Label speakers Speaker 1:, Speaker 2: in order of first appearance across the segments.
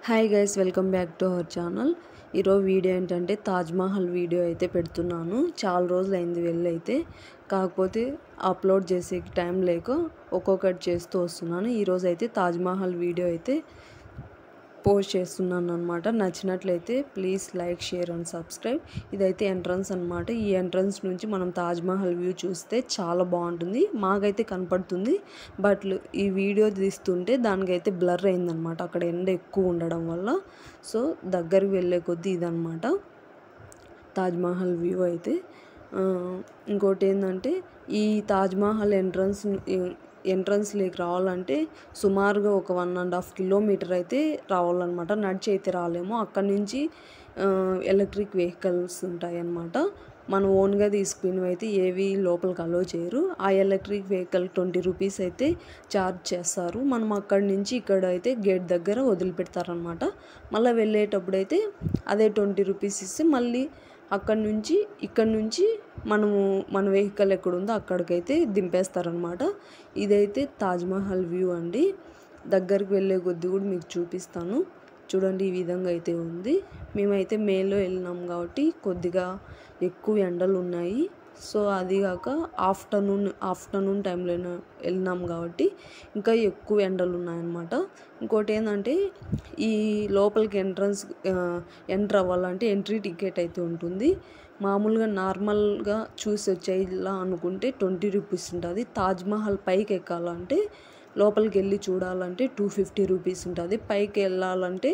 Speaker 1: Hi guys, welcome back to our channel. ఈరోజు video ఏంటంటే Taj Mahal video అయితే పెడుతున్నాను. చాలా రోజులు అయింది వెళ్ళి అయితే, కాకపోతే అప్లోడ్ చేసే టైం లేక ఒక్కొక్కటి చేస్తూ వస్తున్నాను. ఈరోజు అయితే తాజ్మహల్ వీడియో అయితే పోస్ట్ చేస్తున్నాను అనమాట. నచ్చినట్లయితే please like, share and subscribe. ఇదైతే ఎంట్రన్స్ అనమాట. ఈ ఎంట్రన్స్ నుంచి మనం తాజ్మహల్ వ్యూ చూస్తే చాలా బాగుంటుంది. మాకైతే కనపడుతుంది, బట్ ఈ వీడియో తీస్తుంటే దానికైతే బ్లర్ అయిందనమాట, అక్కడ ఎండ ఎక్కువ ఉండడం వల్ల. సో దగ్గరికి వెళ్ళే కొద్దీ ఇదనమాట తాజ్మహల్ వ్యూ అయితే. ఇంకోటి ఏంటంటే, ఈ తాజ్మహల్ ఎంట్రన్స్లోకి రావాలంటే సుమారుగా ఒక 1.5 కిలోమీటర్ అయితే రావాలన్నమాట. నడిచి అయితే రాలేము. అక్కడి నుంచి ఎలక్ట్రిక్ వెహికల్స్ ఉంటాయి అన్నమాట. మనం ఓన్గా తీసుకున్నవి అయితే ఏవి లోపలికి అలో చేయరు. ఆ ఎలక్ట్రిక్ వెహికల్ 20 రూపీస్ అయితే ఛార్జ్ చేస్తారు. మనం అక్కడి నుంచి ఇక్కడ అయితే గేట్ దగ్గర వదిలిపెడతారనమాట. మళ్ళీ వెళ్ళేటప్పుడు అయితే అదే 20 రూపీస్ ఇస్తే మళ్ళీ ఇక్కడ నుంచి మన వెహికల్ ఎక్కడుందో అక్కడికైతే దింపేస్తారనమాట. ఇదైతే తాజ్మహల్ వ్యూ అండి. దగ్గరికి వెళ్ళే కొద్దీ కూడా మీకు చూపిస్తాను. చూడండి, ఈ విధంగా అయితే ఉంది. మేమైతే మేలో వెళ్ళినాం కాబట్టి కొద్దిగా ఎక్కువ ఎండలు ఉన్నాయి. సో అదిగాక ఆఫ్టర్నూన్ టైంలో వెళ్ళినాం కాబట్టి ఇంకా ఎక్కువ ఎండలు ఉన్నాయన్నమాట. ఇంకోటి ఏంటంటే, ఈ లోపలికి ఎంటర్ అవ్వాలంటే ఎంట్రీ టికెట్ అయితే ఉంటుంది. మామూలుగా నార్మల్గా చూసి వచ్చేలా అనుకుంటే 20 రూపీస్ ఉంటుంది. తాజ్మహల్ పైకి ఎక్కాలంటే, లోపలికి వెళ్ళి చూడాలంటే 250 రూపీస్ ఉంటుంది. పైకి వెళ్ళాలంటే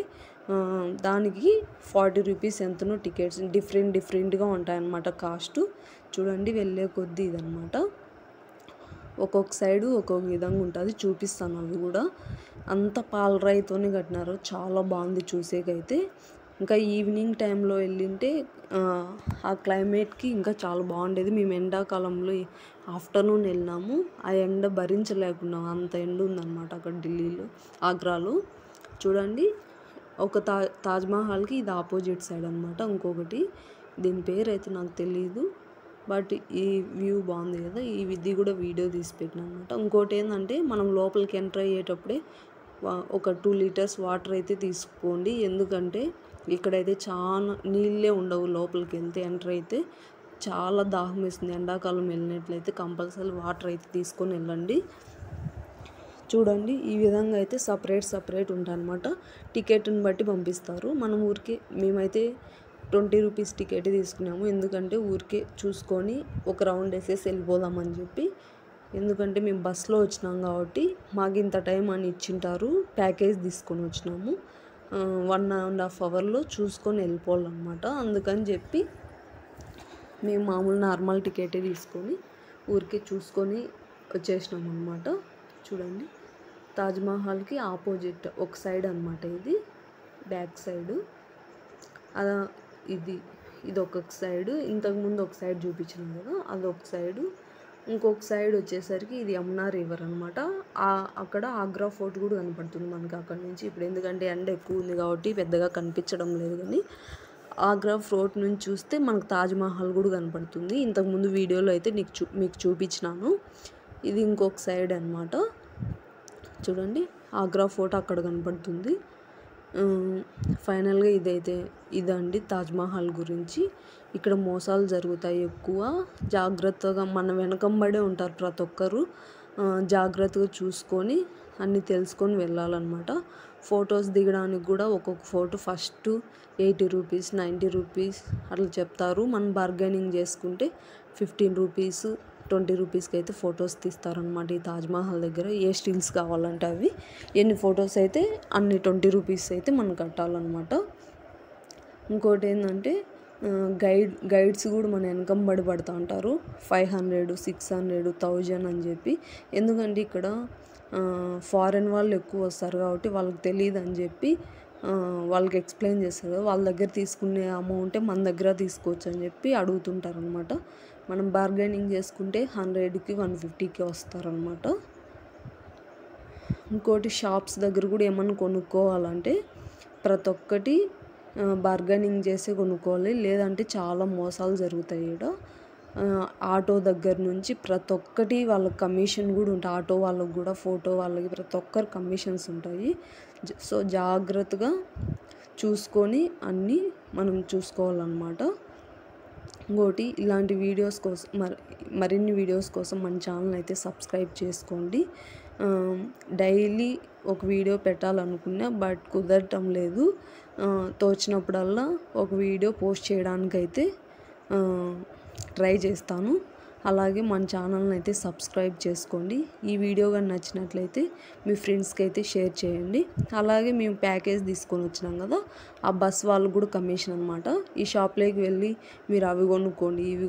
Speaker 1: దానికి 40 రూపీస్ ఎంతనో టికెట్స్ డిఫరెంట్గా ఉంటాయన్నమాట కాస్ట్. చూడండి, వెళ్ళే కొద్దీ ఇదనమాట. ఒక్కొక్క సైడు ఒక్కొక్క విధంగా ఉంటుంది, చూపిస్తాను అవి కూడా. అంత పాలరాయితోనే కట్టినారు, చాలా బాగుంది చూసేకైతే. ఇంకా ఈవినింగ్ టైంలో వెళ్ళింటే ఆ క్లైమేట్కి ఇంకా చాలా బాగుండేది. మేము ఎండాకాలంలో ఆఫ్టర్నూన్ వెళ్ళినాము. ఆ ఎండ భరించలేకున్నాం, అంత ఎండ ఉందన్నమాట అక్కడ ఢిల్లీలో, ఆగ్రాలో. చూడండి, ఒక తాజ్మహల్కి ఇది ఆపోజిట్ సైడ్ అనమాట. ఇంకొకటి, దీని పేరు అయితే నాకు తెలియదు, బట్ ఈ వ్యూ బాగుంది కదా, ఇది కూడా వీడియో తీసి పెట్టిన అనమాట. ఇంకోటి ఏంటంటే, మనం లోపలికి ఎంటర్ అయ్యేటప్పుడే ఒక 2 లీటర్స్ వాటర్ అయితే తీసుకోండి. ఎందుకంటే ఇక్కడైతే చాలా నీళ్ళే ఉండవు. లోపలికి వెళ్తే ఎంటర్ అయితే చాలా దాహం వేస్తుంది. ఎండాకాలం వెళ్ళినట్లయితే కంపల్సరీ వాటర్ అయితే తీసుకొని వెళ్ళండి. చూడండి, ఈ విధంగా అయితే సపరేట్ ఉంటాయన్నమాట. టికెట్ని బట్టి పంపిస్తారు. మనం మేమైతే 20 రూపీస్ టికెట్ తీసుకున్నాము. ఎందుకంటే ఊరికే చూసుకొని ఒక రౌండ్ వేసేసి వెళ్ళిపోదామని చెప్పి. ఎందుకంటే మేము బస్సులో వచ్చినాం కాబట్టి మాకు ఇంత టైం అని ఇచ్చింటారు. ప్యాకేజ్ తీసుకొని వచ్చినాము. 1.5 అవర్లో చూసుకొని వెళ్ళిపోవాలన్నమాట. అందుకని చెప్పి మేము మామూలు నార్మల్ టికెటే తీసుకొని ఊరికే చూసుకొని వచ్చేసినాం అన్నమాట. చూడండి, తాజ్మహల్కి ఆపోజిట్ ఒక సైడ్ అనమాట, ఇది బ్యాక్ సైడు. ఇది ఒక్కొక్క సైడు. ఇంతకుముందు ఒక సైడ్ చూపించినాం కదా, అదొక సైడు. ఇంకొక సైడ్ వచ్చేసరికి ఇది యమునా రివర్ అనమాట. అక్కడ ఆగ్రా ఫోర్ట్ కూడా కనపడుతుంది మనకి అక్కడ నుంచి. ఇప్పుడు ఎందుకంటే ఎండ ఎక్కువ ఉంది కాబట్టి పెద్దగా కనిపించడం లేదు, కానీ ఆగ్రా ఫోర్ట్ నుంచి చూస్తే మనకు తాజ్మహల్ కూడా కనపడుతుంది. ఇంతకుముందు వీడియోలో అయితే మీకు చూపించినాను. ఇది ఇంకొక సైడ్ అనమాట. చూడండి, ఆగ్రా ఫోర్ట్ అక్కడ కనపడుతుంది. ఫైనల్గా ఇదండి తాజ్మహల్ గురించి. ఇక్కడ మోసాలు జరుగుతాయి ఎక్కువ. జాగ్రత్తగా మన వెనకంబడే ఉంటారు ప్రతి ఒక్కరు. జాగ్రత్తగా చూసుకొని అన్నీ తెలుసుకొని వెళ్ళాలన్నమాట. ఫొటోస్ దిగడానికి కూడా ఒక్కొక్క ఫోటో ఫస్ట్ 80 రూపీస్, 90 రూపీస్ అట్లా చెప్తారు. మనం బార్గెనింగ్ చేసుకుంటే 15 రూపీస్, 20 రూపీస్కి అయితే ఫొటోస్ తీస్తారనమాట. ఈ తాజ్మహల్ దగ్గర ఏ స్టిల్స్ కావాలంటే అవి, ఎన్ని ఫొటోస్ అయితే అన్ని 20 రూపీస్ అయితే మనం కట్టాలన్నమాట. ఇంకోటి ఏంటంటే, గైడ్స్ కూడా మన వెనకంబడి పడుతూ ఉంటారు. 500, 600, 1000 అని చెప్పి. ఎందుకంటే ఇక్కడ ఫారెన్ వాళ్ళు ఎక్కువ వస్తారు కాబట్టి వాళ్ళకి తెలియదు అని చెప్పి వాళ్ళకి ఎక్స్ప్లెయిన్ చేస్తారు కదా, వాళ్ళ దగ్గర తీసుకునే అమౌంటే మన దగ్గర తీసుకోవచ్చు అని చెప్పి అడుగుతుంటారు అనమాట. మనం బార్గెనింగ్ చేసుకుంటే 100కి 150కి వస్తారనమాట. ఇంకోటి, షాప్స్ దగ్గర కూడా ఏమన్నా కొనుక్కోవాలంటే ప్రతి ఒక్కటి బార్గెనింగ్ చేసి కొనుక్కోవాలి, లేదంటే చాలా మోసాలు జరుగుతాయి ఇక్కడ. ఆటో దగ్గర నుంచి ప్రతి ఒక్కటి వాళ్ళకి కమిషన్ కూడా ఉంటుంది. ఆటో వాళ్ళకి కూడా, ఫోటో వాళ్ళకి, ప్రతి ఒక్కరు కమిషన్స్ ఉంటాయి. సో జాగ్రత్తగా చూసుకొని అన్నీ మనం చూసుకోవాలన్నమాట. ఇంకోటి ఇలాంటి వీడియోస్ కోసం మరిన్ని వీడియోస్ కోసం మన ఛానల్ అయితే సబ్స్క్రైబ్ చేసుకోండి. డైలీ ఒక వీడియో పెట్టాలనుకున్నా బట్ కుదరటం లేదు. తోచినప్పుడల్లా ఒక వీడియో పోస్ట్ చేయడానికైతే ట్రై చేస్తాను. అలాగే మన ఛానల్ని అయితే సబ్స్క్రైబ్ చేసుకోండి. ఈ వీడియో కానీ నచ్చినట్లయితే మీ ఫ్రెండ్స్కి అయితే షేర్ చేయండి. అలాగే మేము ప్యాకేజ్ తీసుకొని వచ్చినాం కదా, ఆ బస్ వాళ్ళు కూడా కమిషన్ అనమాట. ఈ షాప్లోకి వెళ్ళి మీరు అవి కొనుక్కోండి, ఇవి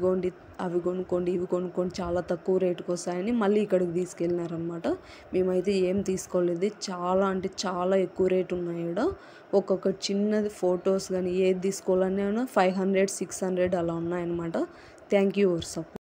Speaker 1: కొనుక్కోండి చాలా తక్కువ రేటుకి వస్తాయని మళ్ళీ ఇక్కడికి తీసుకెళ్ళినారనమాట. మేమైతే ఏం తీసుకోలేదు. చాలా అంటే చాలా ఎక్కువ రేటు ఉన్నాయి ఇక్కడ. ఒక్కొక్క చిన్నది ఫొటోస్ కానీ ఏది తీసుకోవాలన్నా 500, 600 అలా ఉన్నాయన్నమాట. Thank you for support.